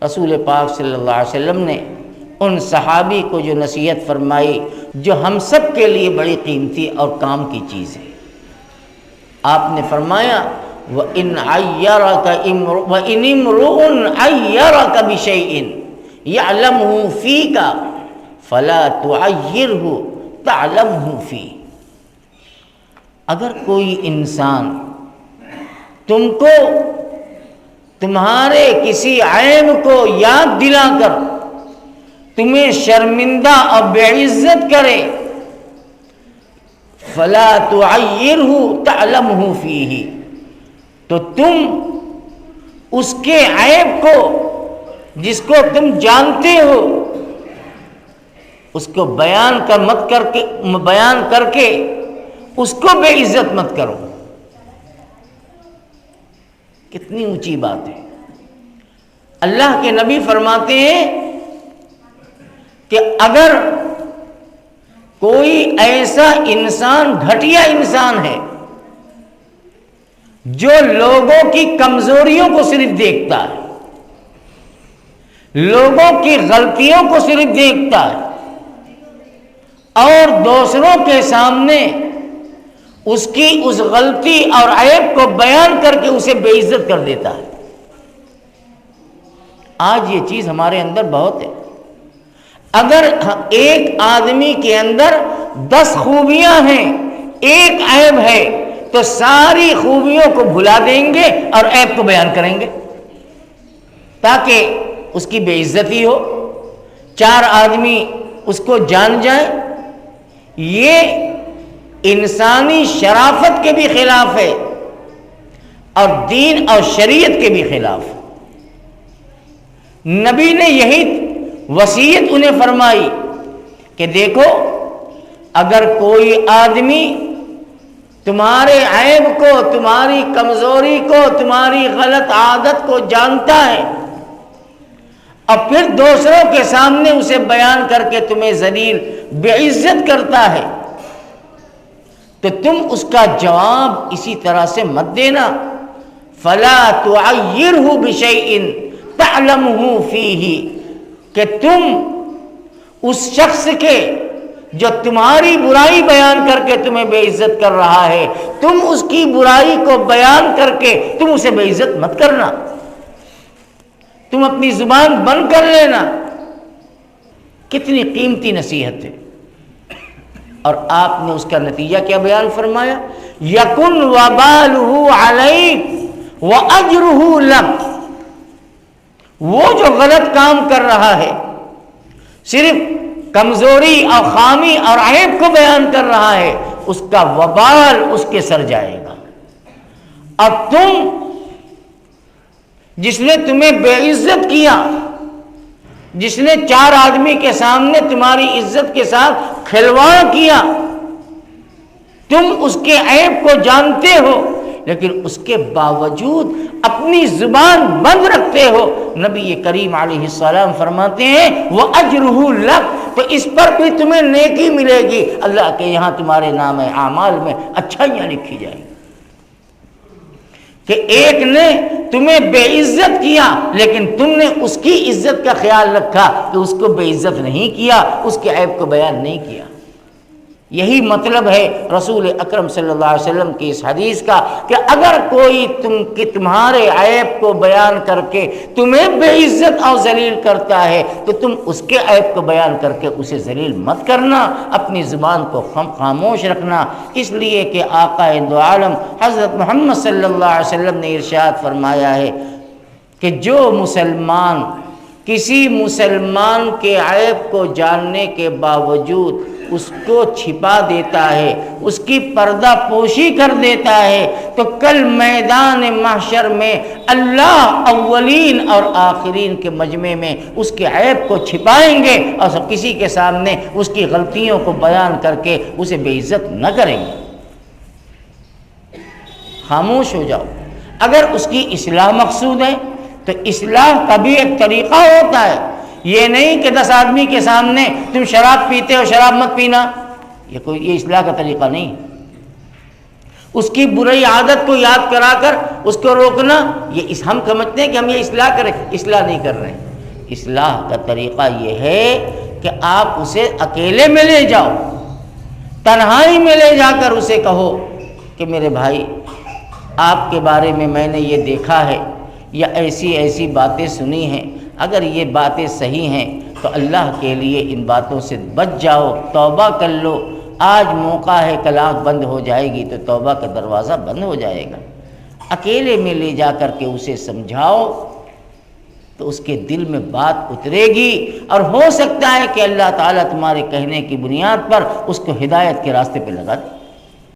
رسول پاک صلی اللہ علیہ وسلم نے ان صحابی کو جو نصیحت فرمائی، جو ہم سب کے لیے بڑی قیمتی اور کام کی چیز ہے، آپ نے فرمایا وَإِنْ امْرُؤٌ عَيَّرَكَ بِشَيْءٍ يَعْلَمُهُ فِيكَ فَلَا تُعَيِّرْهُ تَعْلَمْهُ فِيكَ۔ اگر کوئی انسان تم کو تمہارے کسی عیب کو یاد دلا کر تمہیں شرمندہ اور بے عزت کرے، فَلَا تُعَيِّرْهُ تَعْلَمْهُ فِيهِ، تو تم اس کے عیب کو جس کو تم جانتے ہو اس کو بیان کر کے اس کو بے عزت مت کرو۔ کتنی اونچی بات ہے۔ اللہ کے نبی فرماتے ہیں کہ اگر کوئی ایسا انسان گھٹیا انسان ہے جو لوگوں کی کمزوریوں کو صرف دیکھتا ہے، لوگوں کی غلطیوں کو صرف دیکھتا ہے اور دوسروں کے سامنے اس کی اس غلطی اور عیب کو بیان کر کے اسے بے عزت کر دیتا ہے۔ آج یہ چیز ہمارے اندر بہت ہے۔ اگر ایک آدمی کے اندر 10 خوبیاں ہیں، ایک عیب ہے، تو ساری خوبیوں کو بھلا دیں گے اور عیب کو بیان کریں گے تاکہ اس کی بے عزتی ہو، 4 آدمی اس کو جان جائیں۔ یہ انسانی شرافت کے بھی خلاف ہے اور دین اور شریعت کے بھی خلاف ہے۔ نبی نے یہی وصیت انہیں فرمائی کہ دیکھو، اگر کوئی آدمی تمہارے عیب کو، تمہاری کمزوری کو، تمہاری غلط عادت کو جانتا ہے اور پھر دوسروں کے سامنے اسے بیان کر کے تمہیں ذلیل بے عزت کرتا ہے، تو تم اس کا جواب اسی طرح سے مت دینا۔ فَلَا تُعَيِّرْهُ بِشَيْءٍ تَعْلَمُهُ فِيهِ، کہ تم اس شخص کے جو تمہاری برائی بیان کر کے تمہیں بے عزت کر رہا ہے، تم اس کی برائی کو بیان کر کے تم اسے بے عزت مت کرنا، تم اپنی زبان بند کر لینا۔ کتنی قیمتی نصیحت ہے۔ اور آپ نے اس کا نتیجہ کیا بیان فرمایا؟ یکن وبالہ علیک واجرہ لک، وہ جو غلط کام کر رہا ہے، صرف کمزوری اور خامی اور عیب کو بیان کر رہا ہے، اس کا وبال اس کے سر جائے گا۔ اب تم جس نے تمہیں بے عزت کیا، جس نے 4 آدمی کے سامنے تمہاری عزت کے ساتھ کھلواڑ کیا، تم اس کے عیب کو جانتے ہو لیکن اس کے باوجود اپنی زبان بند رکھتے ہو، نبی کریم علیہ السلام فرماتے ہیں وَأَجْرُهُ لَكَ، تو اس پر بھی تمہیں نیکی ملے گی، اللہ کے یہاں تمہارے نام اعمال میں اچھائیاں لکھی جائیں گی۔ کہ ایک نے تمہیں بے عزت کیا لیکن تم نے اس کی عزت کا خیال رکھا کہ اس کو بے عزت نہیں کیا، اس کے عیب کو بیان نہیں کیا۔ یہی مطلب ہے رسول اکرم صلی اللہ علیہ وسلم کی اس حدیث کا کہ اگر کوئی تمہارے عیب کو بیان کر کے تمہیں بے عزت اور ذلیل کرتا ہے تو تم اس کے عیب کو بیان کر کے اسے ذلیل مت کرنا، اپنی زبان کو خاموش رکھنا، اس لیے کہ آقا دو عالم حضرت محمد صلی اللہ علیہ وسلم نے ارشاد فرمایا ہے کہ جو مسلمان کسی مسلمان کے عیب کو جاننے کے باوجود اس کو چھپا دیتا ہے، اس کی پردہ پوشی کر دیتا ہے، تو کل میدان محشر میں اللہ اولین اور آخرین کے مجمع میں اس کے عیب کو چھپائیں گے اور کسی کے سامنے اس کی غلطیوں کو بیان کر کے اسے بے عزت نہ کریں گے۔ خاموش ہو جاؤ۔ اگر اس کی اصلاح مقصود ہے تو اصلاح کا بھی ایک طریقہ ہوتا ہے، یہ نہیں کہ 10 آدمی کے سامنے تم شراب پیتے ہو شراب مت پینا، یہ اصلاح کا طریقہ نہیں۔ اس کی بری عادت کو یاد کرا کر اس کو روکنا، یہ ہم سمجھتے ہیں کہ ہم یہ اصلاح کریں، اصلاح نہیں کر رہے ہیں۔ اصلاح کا طریقہ یہ ہے کہ آپ اسے اکیلے میں لے جاؤ، تنہائی میں لے جا کر اسے کہو کہ میرے بھائی آپ کے بارے میں نے یہ دیکھا ہے یا ایسی ایسی باتیں سنی ہیں، اگر یہ باتیں صحیح ہیں تو اللہ کے لیے ان باتوں سے بچ جاؤ، توبہ کر لو، آج موقع ہے، کل آنکھ بند ہو جائے گی تو توبہ کا دروازہ بند ہو جائے گا۔ اکیلے میں لے جا کر کے اسے سمجھاؤ تو اس کے دل میں بات اترے گی، اور ہو سکتا ہے کہ اللہ تعالیٰ تمہارے کہنے کی بنیاد پر اس کو ہدایت کے راستے پہ لگا دے۔